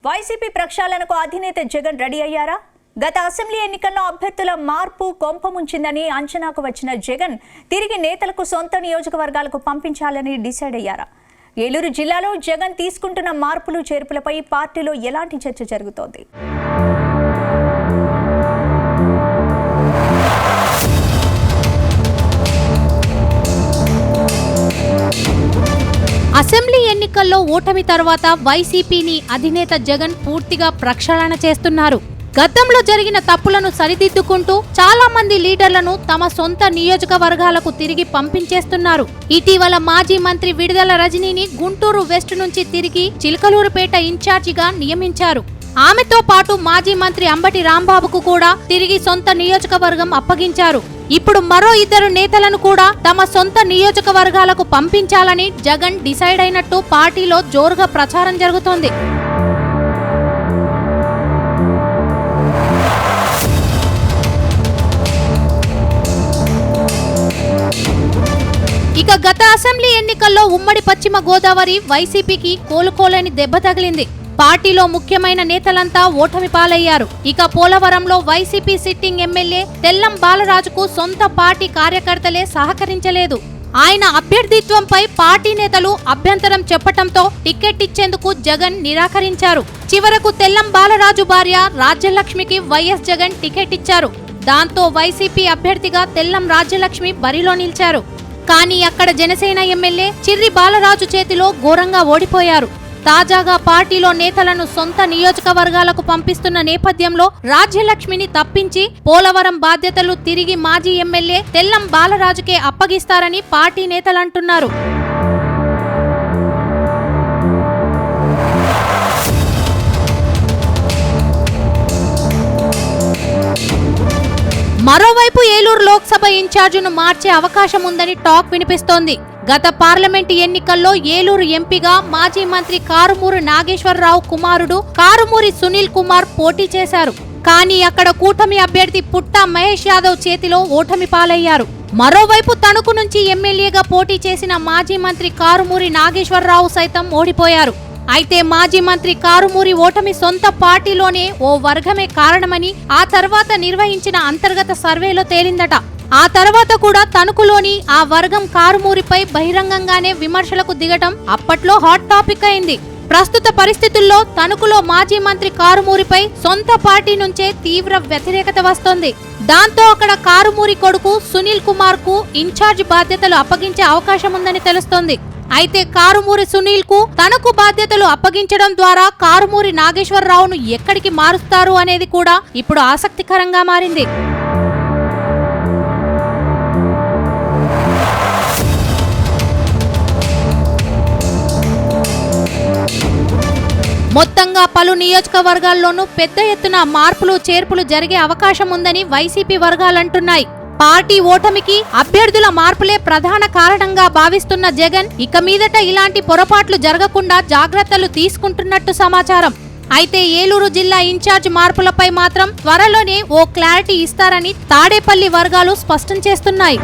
YCP ప్రక్షాళనకు అధినేత Jagan ready అయ్యారా? గత అసెంబ్లీ ఎన్నికల్లో అభ్యర్థుల మార్పు కొంపముంచిందని అంచనాకు వచ్చిన జగన్ తిరిగి నేతలకు సొంత నియోజకవర్గాలకు పంపించాలని డిసైడ్ అయ్యారా? ఏలూరు జిల్లాలో జగన్ తీసుకుంటున్న మార్పులు చేర్పులపై పార్టీలో ఎలాంటి చర్చ జరుగుతోంది? అసెంబ్లీ ఎన్నికల్లో ఓటమి తర్వాత వైసీపీని అధినేత జగన్ పూర్తిగా ప్రక్షాళన చేస్తున్నారు. గతంలో జరిగిన తప్పులను సరిదిద్దుకుంటూ చాలా మంది లీడర్లను తమ సొంత నియోజకవర్గాలకు తిరిగి పంపించేస్తున్నారు. ఇటీవల మాజీ మంత్రి విడుదల రజనీని గుంటూరు వెస్ట్ నుంచి తిరిగి చిలకలూరుపేట ఇన్ఛార్జిగా నియమించారు. ఆమెతో పాటు మాజీ మంత్రి అంబటి రాంబాబుకు కూడా తిరిగి సొంత నియోజకవర్గం అప్పగించారు. ఇప్పుడు మరో 2 నేతలను కూడా తమ సొంత నియోజకవర్గాలకు పంపించాలని జగన్ డిసైడ్ అయినట్టు పార్టీలో జోరుగా ప్రచారం జరుగుతోంది. ఇక గత అసెంబ్లీ ఎన్నికల్లో ఉమ్మడి పశ్చిమ గోదావరి వైసీపీకి కోలుకోలేని దెబ్బ తగిలింది. పార్టీలో ముఖ్యమైన నేతలంతా ఓటమి పాలయ్యారు. ఇక పోలవరంలో వైసీపీ సిట్టింగ్ ఎమ్మెల్యే తెల్లం బాలరాజుకు సొంత పార్టీ కార్యకర్తలే సహకరించలేదు. ఆయన అభ్యర్థిత్వంపై పార్టీ నేతలు అభ్యంతరం చెప్పటంతో టికెట్ ఇచ్చేందుకు జగన్ నిరాకరించారు. చివరకు తెల్లం బాలరాజు భార్య రాజ్యలక్ష్మికి వైఎస్ జగన్ టికెట్ ఇచ్చారు. దాంతో వైసీపీ అభ్యర్థిగా తెల్లం రాజ్యలక్ష్మి బరిలో నిలిచారు. కానీ అక్కడ జనసేన ఎమ్మెల్యే చిర్రి బాలరాజు చేతిలో ఘోరంగా ఓడిపోయారు. తాజాగా పార్టీలో నేతలను సొంత నియోజకవర్గాలకు పంపిస్తున్న నేపథ్యంలో రాజ్యలక్ష్మిని తప్పించి పోలవరం బాధ్యతలు తిరిగి మాజీ ఎమ్మెల్యే తెల్లం బాలరాజుకే అప్పగిస్తారని పార్టీ నేతలంటున్నారు. మరోవైపు ఏలూరు లోక్సభ ఇన్ఛార్జిను మార్చే అవకాశం ఉందని టాక్ వినిపిస్తోంది. గత పార్లమెంటు ఎన్నికల్లో ఏలూరు ఎంపీగా మాజీ మంత్రి కారుమూరి నాగేశ్వరరావు కుమారుడు కారుమూరి సునీల్ కుమార్ పోటీ చేశారు. కానీ అక్కడ కూటమి అభ్యర్థి పుట్టా మహేష్ యాదవ్ చేతిలో ఓటమి పాలయ్యారు. మరోవైపు తణుకు నుంచి ఎమ్మెల్యేగా పోటీ చేసిన మాజీ మంత్రి కారుమూరి నాగేశ్వరరావు సైతం ఓడిపోయారు. అయితే మాజీ మంత్రి కారుమూరి ఓటమి సొంత పార్టీలోనే ఓ వర్గమే కారణమని ఆ తర్వాత నిర్వహించిన అంతర్గత సర్వేలో తేలిందట. ఆ తర్వాత కూడా తణుకులోని ఆ వర్గం కారుమూరిపై బహిరంగంగానే విమర్శలకు దిగటం అప్పట్లో హాట్ టాపిక్ అయింది. ప్రస్తుత పరిస్థితుల్లో తణుకులో మాజీ మంత్రి కారుమూరిపై సొంత పార్టీ నుంచే తీవ్ర వ్యతిరేకత వస్తోంది. దాంతో అక్కడ కారుమూరి కొడుకు సునీల్ కుమార్ కు ఇన్ఛార్జ్ బాధ్యతలు అప్పగించే అవకాశం ఉందని తెలుస్తోంది. అయితే కారుమూరి సునీల్ కు తనకు బాధ్యతలు అప్పగించడం ద్వారా కారుమూరి నాగేశ్వరరావును ఎక్కడికి మారుస్తారు అనేది కూడా ఇప్పుడు ఆసక్తికరంగా మారింది. మొత్తంగా పలు నియోజకవర్గాల్లోనూ పెద్ద ఎత్తున మార్పులు చేర్పులు జరిగే అవకాశం ఉందని వైసీపీ వర్గాలంటున్నాయి. పార్టీ ఓటమికి అభ్యర్థుల మార్పులే ప్రధాన కారణంగా భావిస్తున్న జగన్ ఇక మీదట ఇలాంటి పొరపాట్లు జరగకుండా జాగ్రత్తలు తీసుకుంటున్నట్టు సమాచారం. అయితే ఏలూరు జిల్లా ఇన్ఛార్జ్ మార్పులపై మాత్రం త్వరలోనే ఓ క్లారిటీ ఇస్తారని తాడేపల్లి వర్గాలు స్పష్టం చేస్తున్నాయి.